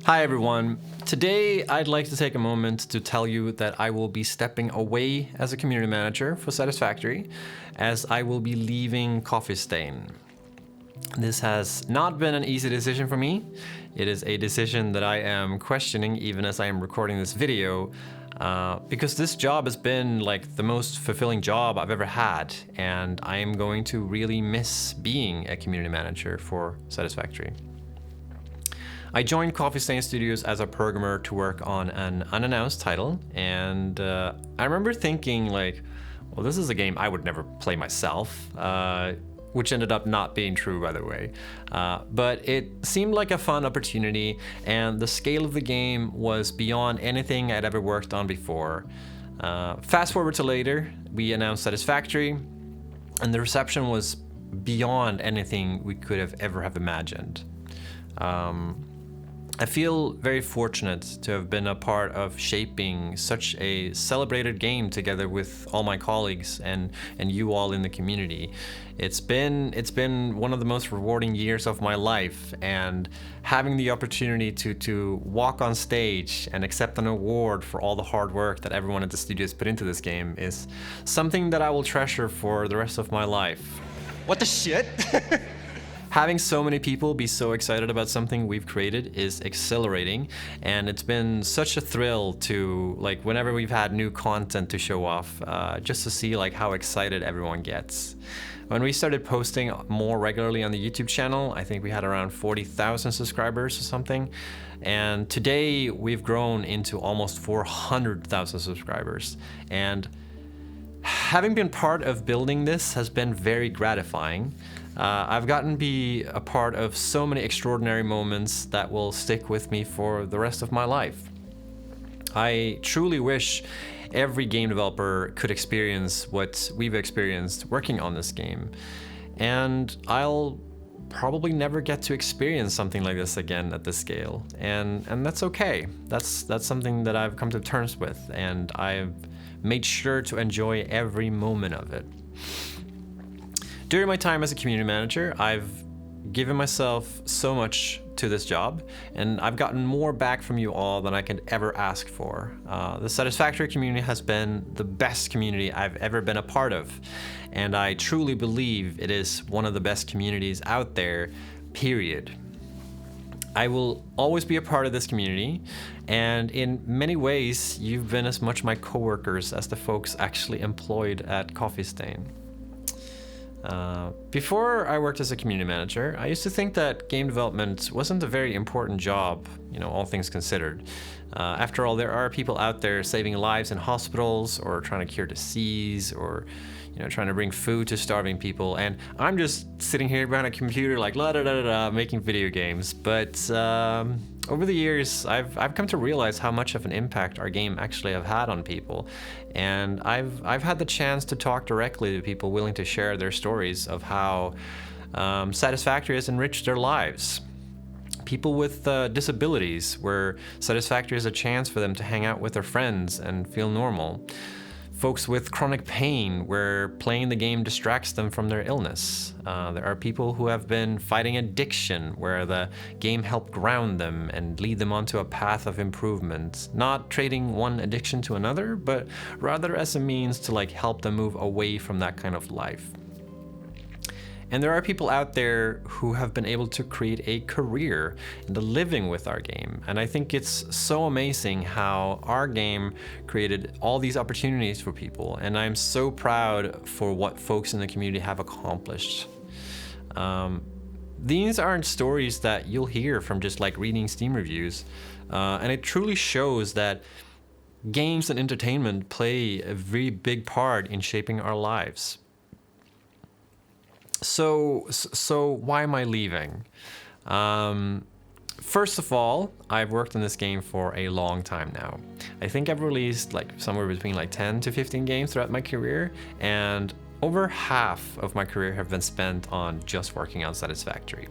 Hi everyone. Today I'd like to take a moment to tell you that I will be stepping away as a community manager for Satisfactory, as I will be leaving Coffee Stain. This has not been an easy decision for me. It is a decision that I am questioning even as I am recording this video, because this job has been like the most fulfilling job I've ever had, and I am going to really miss being a community manager for Satisfactory. I joined Coffee Stain Studios as a programmer to work on an unannounced title, and I remember thinking like, well, this is a game I would never play myself, which ended up not being true, by the way. But it seemed like a fun opportunity, and the scale of the game was beyond anything I'd ever worked on before. Fast forward to later, we announced Satisfactory, and the reception was beyond anything we could have ever have imagined. I feel very fortunate to have been a part of shaping such a celebrated game together with all my colleagues and you all in the community. It's been one of the most rewarding years of my life, and having the opportunity to walk on stage and accept an award for all the hard work that everyone at the studio has put into this game is something that I will treasure for the rest of my life. What the shit? Having so many people be so excited about something we've created is exhilarating, and it's been such a thrill to, like, whenever we've had new content to show off, just to see like how excited everyone gets. When we started posting more regularly on the YouTube channel, I think we had around 40,000 subscribers or something, and today we've grown into almost 400,000 subscribers. And having been part of building this has been very gratifying. I've gotten to be a part of so many extraordinary moments that will stick with me for the rest of my life. I truly wish every game developer could experience what we've experienced working on this game. And I'll probably never get to experience something like this again at this scale. And that's okay. That's something that I've come to terms with, and I've made sure to enjoy every moment of it. During my time as a community manager, I've given myself so much to this job, and I've gotten more back from you all than I could ever ask for. The Satisfactory community has been the best community I've ever been a part of, and I truly believe it is one of the best communities out there, period. I will always be a part of this community, and in many ways, you've been as much my coworkers as the folks actually employed at Coffee Stain. Before I worked as a community manager, I used to think that game development wasn't a very important job, all things considered. After all, there are people out there saving lives in hospitals, or trying to cure disease, or trying to bring food to starving people, and I'm just sitting here behind a computer like la da da da making video games. But over the years, I've come to realize how much of an impact our game actually have had on people, and I've had the chance to talk directly to people willing to share their stories of how Satisfactory has enriched their lives. People with disabilities, where Satisfactory is a chance for them to hang out with their friends and feel normal. Folks with chronic pain, where playing the game distracts them from their illness. There are people who have been fighting addiction, where the game helped ground them and lead them onto a path of improvement, not trading one addiction to another, but rather as a means to help them move away from that kind of life. And there are people out there who have been able to create a career and a living with our game. And I think it's so amazing how our game created all these opportunities for people. And I'm so proud for what folks in the community have accomplished. These aren't stories that you'll hear from just reading Steam reviews. And it truly shows that games and entertainment play a very big part in shaping our lives. So why am I leaving? First of all, I've worked on this game for a long time now. I think I've released somewhere between 10 to 15 games throughout my career, and over half of my career have been spent on just working on Satisfactory.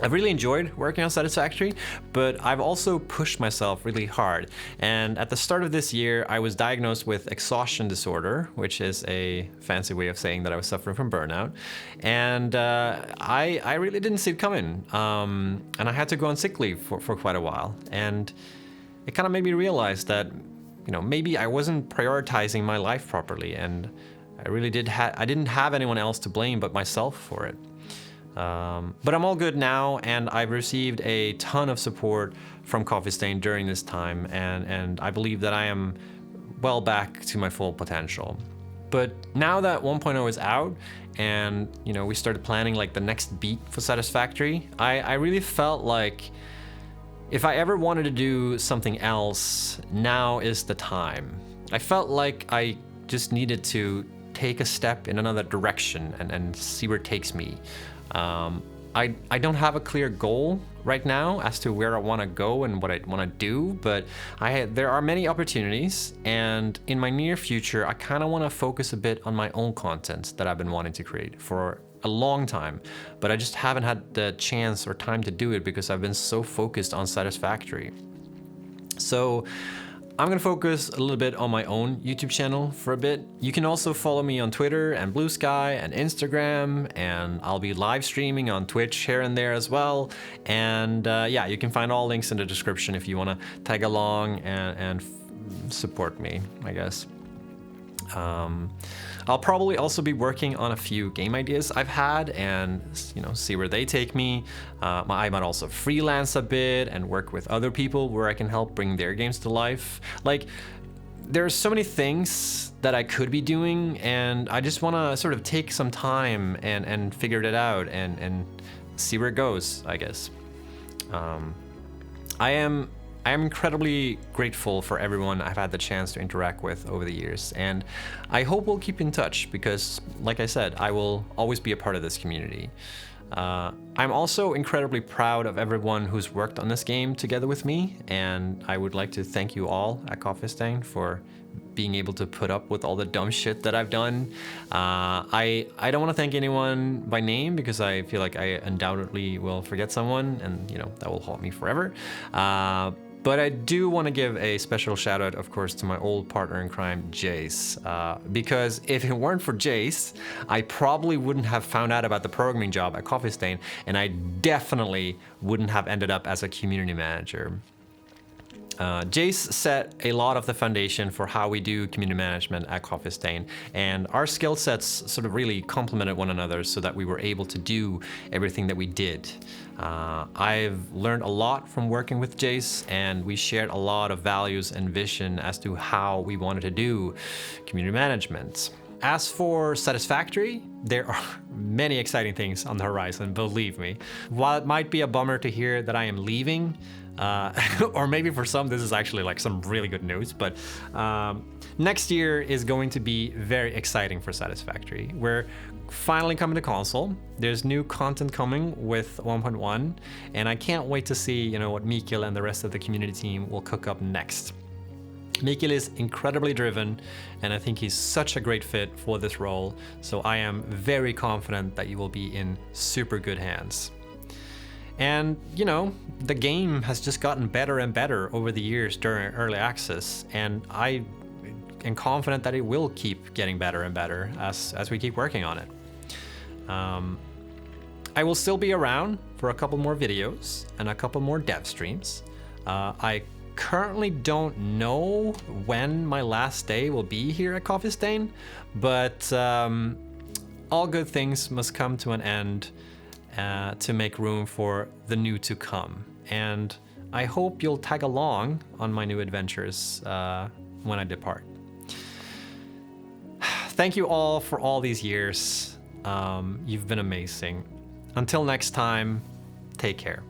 I've really enjoyed working on Satisfactory, but I've also pushed myself really hard. And at the start of this year, I was diagnosed with exhaustion disorder, which is a fancy way of saying that I was suffering from burnout. And I really didn't see it coming. And I had to go on sick leave for quite a while. And it kind of made me realize that, you know, maybe I wasn't prioritizing my life properly. And I didn't have anyone else to blame but myself for it. But I'm all good now, and I've received a ton of support from Coffee Stain during this time, and I believe that I am well back to my full potential. But now that 1.0 is out, and you know, we started planning like the next beat for Satisfactory, I really felt like if I ever wanted to do something else, now is the time. I felt like I just needed to take a step in another direction and see where it takes me. I don't have a clear goal right now as to where I want to go and what I want to do, but there are many opportunities, and in my near future, I kind of want to focus a bit on my own content that I've been wanting to create for a long time, but I just haven't had the chance or time to do it because I've been so focused on Satisfactory. So I'm gonna focus a little bit on my own YouTube channel for a bit. You can also follow me on Twitter and Blue Sky and Instagram, and I'll be live streaming on Twitch here and there as well. And yeah, you can find all links in the description if you wanna tag along and support me, I guess. I'll probably also be working on a few game ideas I've had and, you know, see where they take me. I might also freelance a bit and work with other people where I can help bring their games to life. Like, there's so many things that I could be doing, and I just want to sort of take some time and figure it out and see where it goes, I guess. I am incredibly grateful for everyone I've had the chance to interact with over the years, and I hope we'll keep in touch because, like I said, I will always be a part of this community. I'm also incredibly proud of everyone who's worked on this game together with me, and I would like to thank you all at Coffee Stain for being able to put up with all the dumb shit that I've done. I don't want to thank anyone by name because I feel like I undoubtedly will forget someone, and you know, that will haunt me forever. But I do want to give a special shout out, of course, to my old partner in crime, Jace, because if it weren't for Jace, I probably wouldn't have found out about the programming job at Coffee Stain, and I definitely wouldn't have ended up as a community manager. Jace set a lot of the foundation for how we do community management at Coffee Stain, and our skill sets sort of really complemented one another so that we were able to do everything that we did. I've learned a lot from working with Jace, and we shared a lot of values and vision as to how we wanted to do community management. As for Satisfactory, there are many exciting things on the horizon, believe me. While it might be a bummer to hear that I am leaving, or maybe for some this is actually like some really good news, but next year is going to be very exciting for Satisfactory. We're finally coming to console. There's new content coming with 1.1, and I can't wait to see, you know, what Mikael and the rest of the community team will cook up next. Mikael is incredibly driven, and I think he's such a great fit for this role, so I am very confident that you will be in super good hands. And, you know, the game has just gotten better and better over the years during early access, and I am confident that it will keep getting better and better as we keep working on it. I will still be around for a couple more videos and a couple more dev streams. I currently don't know when my last day will be here at Coffee Stain, but all good things must come to an end to make room for the new to come. And I hope you'll tag along on my new adventures when I depart. Thank you all for all these years. You've been amazing. Until next time, take care.